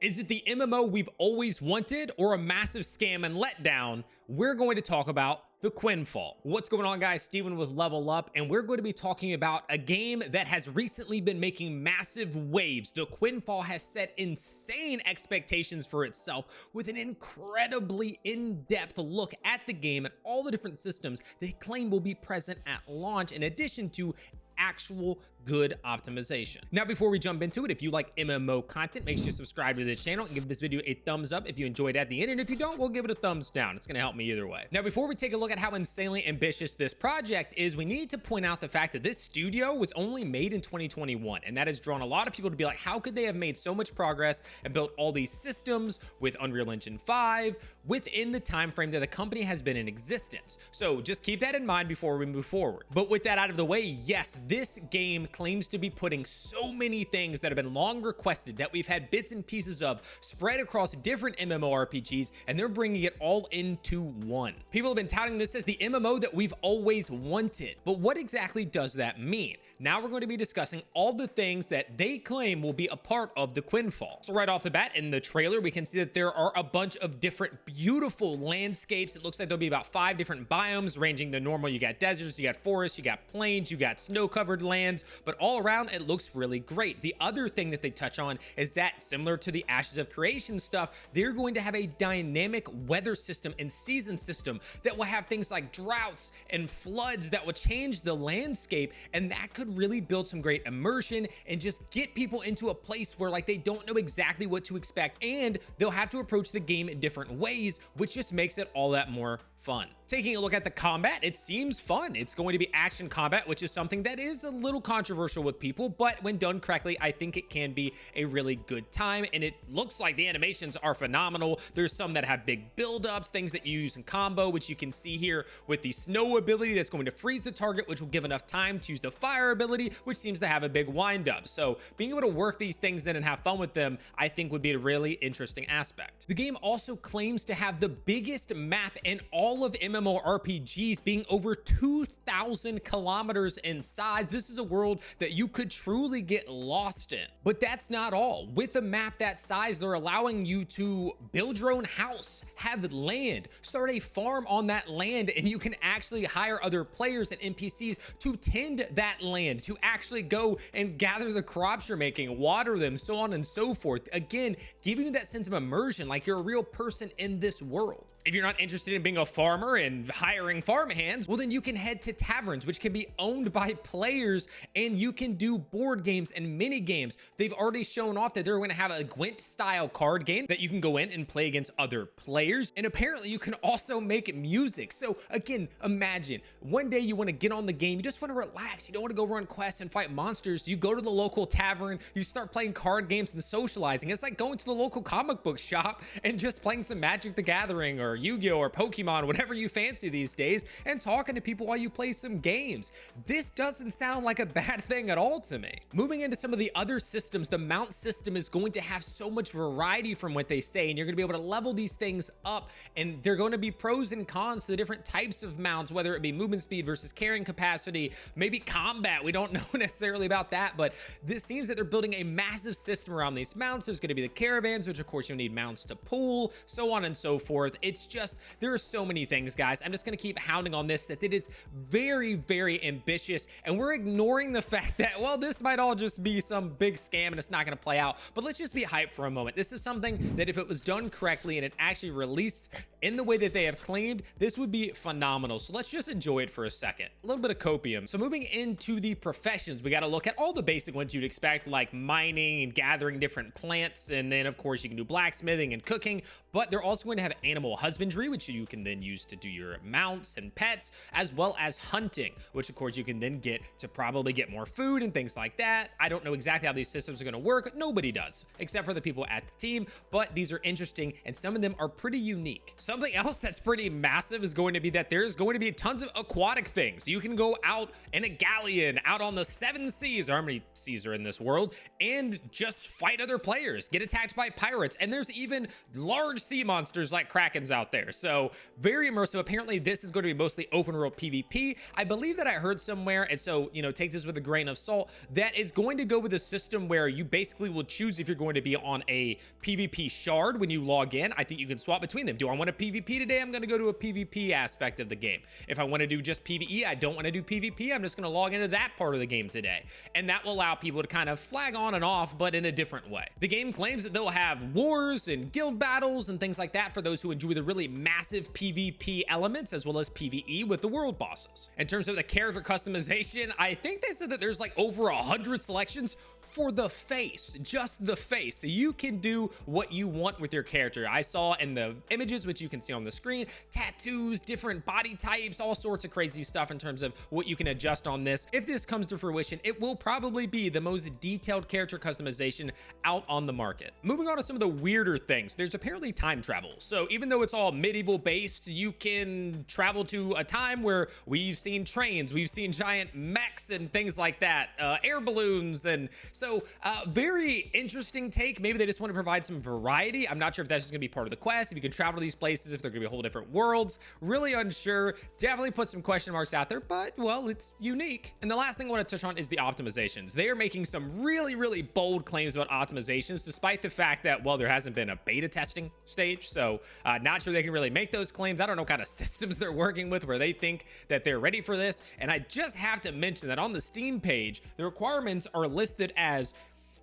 Is it the MMO we've always wanted or a massive scam and letdown? We're going to talk about the Quinfall. What's going on, guys? Steven with Level Up, and we're going to be talking about a game that has recently been making massive waves. The Quinfall has set insane expectations for itself with an incredibly in-depth look at the game and all the different systems they claim will be present at launch, in addition to actual good optimization. Now, before we jump into it, if you like MMO content, make sure you subscribe to this channel and give this video a thumbs up if you enjoyed it at the end, and if you don't, we'll give it a thumbs down. It's gonna help me either way. Now, before we take a look at how insanely ambitious this project is, we need to point out the fact that this studio was only made in 2021, and that has drawn a lot of people to be like, how could they have made so much progress and built all these systems with Unreal Engine 5 within the time frame that the company has been in existence? So just keep that in mind before we move forward. But with that out of the way, yes, this game claims to be putting so many things that have been long requested, that we've had bits and pieces of spread across different MMORPGs, and they're bringing it all into one. People have been touting this as the MMO that we've always wanted. But what exactly does that mean? Now we're going to be discussing all the things that they claim will be a part of the Quinfall. So right off the bat, in the trailer, we can see that there are a bunch of different beautiful landscapes. It looks like there'll be about 5 different biomes, ranging the normal. You got deserts, you got forests, you got plains, you got snow-covered lands, but all around it looks really great. The other thing that they touch on is that, similar to the Ashes of Creation stuff, they're going to have a dynamic weather system and season system that will have things like droughts and floods that will change the landscape, and that could really build some great immersion and just get people into a place where, like, they don't know exactly what to expect, and they'll have to approach the game in different ways, which just makes it all that more fun. Taking a look at the combat, it seems fun. It's going to be action combat, which is something that is a little controversial with people, but when done correctly, I think it can be a really good time, and it looks like the animations are phenomenal. There's some that have big build-ups, things that you use in combo, which you can see here with the snow ability that's going to freeze the target, which will give enough time to use the fire ability, which seems to have a big wind-up. So being able to work these things in and have fun with them, I think would be a really interesting aspect. The game also claims to have the biggest map in all of MMORPGs, being over 2,000 kilometers in size. This is a world that you could truly get lost in. But that's not all. With a map that size, they're allowing you to build your own house, have land, start a farm on that land, and you can actually hire other players and NPCs to tend that land, to actually go and gather the crops you're making, water them, so on and so forth. Again, giving you that sense of immersion, like you're a real person in this world. If you're not interested in being a farmer and hiring farm hands, well, then you can head to taverns, which can be owned by players, and you can do board games and mini games. They've already shown off that they're going to have a Gwent style card game that you can go in and play against other players. And apparently you can also make music. So again, imagine one day you want to get on the game, you just want to relax, you don't want to go run quests and fight monsters. You go to the local tavern, you start playing card games and socializing. It's like going to the local comic book shop and just playing some Magic the Gathering or Yu-Gi-Oh or Pokemon, whatever you fancy these days, and talking to people while you play some games. This doesn't sound like a bad thing at all to me. Moving into some of the other systems, the mount system is going to have so much variety from what they say, and you're going to be able to level these things up, and there are going to be pros and cons to the different types of mounts, whether it be movement speed versus carrying capacity, maybe combat. We don't know necessarily about that, but this seems that they're building a massive system around these mounts. There's going to be the caravans, which of course you'll need mounts to pull, so on and so forth. It's just, there are so many things, guys. I'm just going to keep hounding on this, that it is very, very ambitious, and we're ignoring the fact that, well, this might all just be some big scam and it's not going to play out. But let's just be hyped for a moment. This is something that if it was done correctly and it actually released in the way that they have claimed, this would be phenomenal. So let's just enjoy it for a second. A little bit of copium. So moving into the professions, we got to look at all the basic ones you'd expect, like mining and gathering different plants, and then of course you can do blacksmithing and cooking, but they're also going to have animal husbandry, which you can then use to do your mounts and pets, as well as hunting, which of course you can then get to probably get more food and things like that. I don't know exactly how these systems are going to work. Nobody does, except for the people at the team, but these are interesting, and some of them are pretty unique. Something else that's pretty massive is going to be that there's going to be tons of aquatic things. You can go out in a galleon out on the 7 seas, or how many seas are in this world, and just fight other players, get attacked by pirates, and there's even large sea monsters like krakens out out there. So very immersive. Apparently this is going to be mostly open world PvP. I believe that I heard somewhere, and so, you know, take this with a grain of salt, that it's going to go with a system where you basically will choose if you're going to be on a PvP shard when you log in. I think you can swap between them. Do I want a PvP today? I'm going to go to a PvP aspect of the game. If I want to do just PvE, I don't want to do PvP. I'm just going to log into that part of the game today. And that will allow people to kind of flag on and off, but in a different way. The game claims that they'll have wars and guild battles and things like that for those who enjoy the really massive PvP elements, as well as PvE with the world bosses. In terms of the character customization, I think they said that there's like over 100 selections for the face, just the face. So you can do what you want with your character. I saw in the images, which you can see on the screen, tattoos, different body types, all sorts of crazy stuff in terms of what you can adjust on this. If this comes to fruition, it will probably be the most detailed character customization out on the market. Moving on to some of the weirder things, there's apparently time travel. So even though it's all medieval based, you can travel to a time where we've seen trains, we've seen giant mechs and things like that, air balloons, and so very interesting take. Maybe they just want to provide some variety. I'm not sure if that's just gonna be part of the quest, if you can travel to these places, if they're gonna be whole different worlds. Really unsure. Definitely put some question marks out there, but well, it's unique. And the last thing I want to touch on is the optimizations. They are making some really bold claims about optimizations, despite the fact that, well, there hasn't been a beta testing stage. So not sure they can really make those claims. I don't know what kind of systems they're working with where they think that they're ready for this. And I just have to mention that on the Steam page, the requirements are listed as,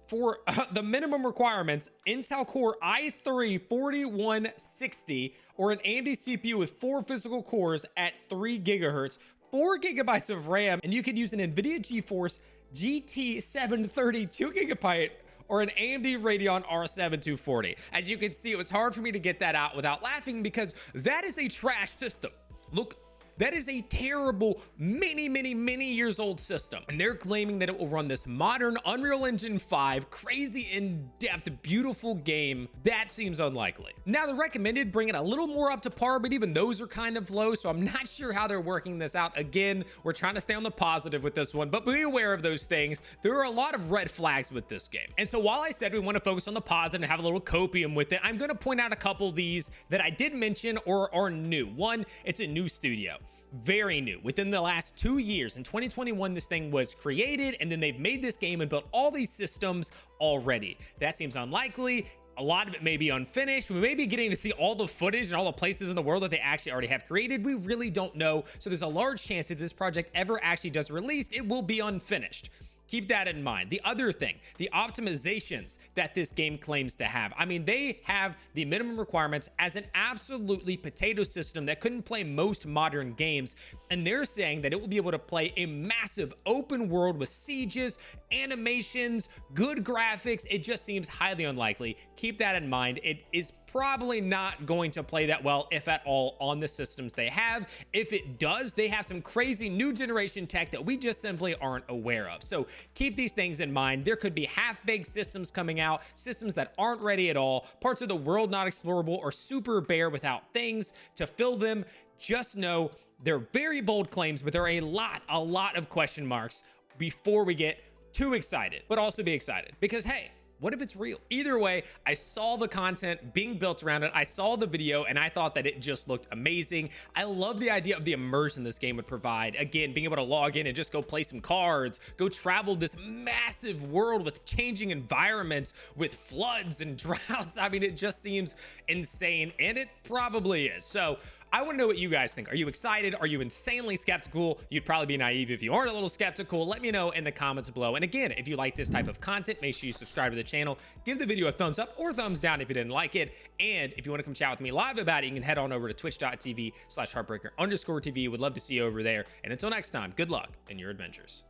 for the minimum requirements, Intel Core i3-4160 or an AMD CPU with 4 physical cores at 3 gigahertz, 4 gigabytes of RAM, and you could use an NVIDIA GeForce GT 730 2 gigabyte or an AMD Radeon R7 240. As you can see, it was hard for me to get that out without laughing because that is a trash system. Look, that is a terrible, many years old system. And they're claiming that it will run this modern Unreal Engine 5, crazy in-depth, beautiful game. That seems unlikely. Now, the recommended bring it a little more up to par, but even those are kind of low, so I'm not sure how they're working this out. Again, we're trying to stay on the positive with this one, but be aware of those things. There are a lot of red flags with this game. And so while I said we want to focus on the positive and have a little copium with it, I'm going to point out a couple of these that I did mention or are new. One, it's a new studio. Very new. Within the last 2 years, in 2021, this thing was created, and then they've made this game and built all these systems already. That seems unlikely. A lot of it may be unfinished. We may be getting to see all the footage and all the places in the world that they actually already have created. We really don't know. So there's a large chance that this project ever actually does release, it will be unfinished. Keep that in mind. The other thing, the optimizations that this game claims to have. I mean, they have the minimum requirements as an absolutely potato system that couldn't play most modern games. And they're saying that it will be able to play a massive open world with sieges, animations, good graphics. It just seems highly unlikely. Keep that in mind. It is probably not going to play that well, if at all, on the systems they have. If it does, they have some crazy new generation tech that we just simply aren't aware of. So keep these things in mind. There could be half-baked systems coming out, systems that aren't ready at all, parts of the world not explorable or super bare without things to fill them. Just know they're very bold claims, but there are a lot of question marks before we get too excited. But also be excited because, hey, what if it's real? Either way, I saw the content being built around it. I saw the video and I thought that it just looked amazing. I love the idea of the immersion this game would provide. Again, being able to log in and just go play some cards, go travel this massive world with changing environments, with floods and droughts. I mean, it just seems insane, and it probably is. So I want to know what you guys think. Are you excited? Are you insanely skeptical? You'd probably be naive if you aren't a little skeptical. Let me know in the comments below. And again, if you like this type of content, make sure you subscribe to the channel. Give the video a thumbs up or thumbs down if you didn't like it. And if you want to come chat with me live about it, you can head on over to twitch.tv/heartbreaker_TV. Would love to see you over there. And until next time, good luck in your adventures.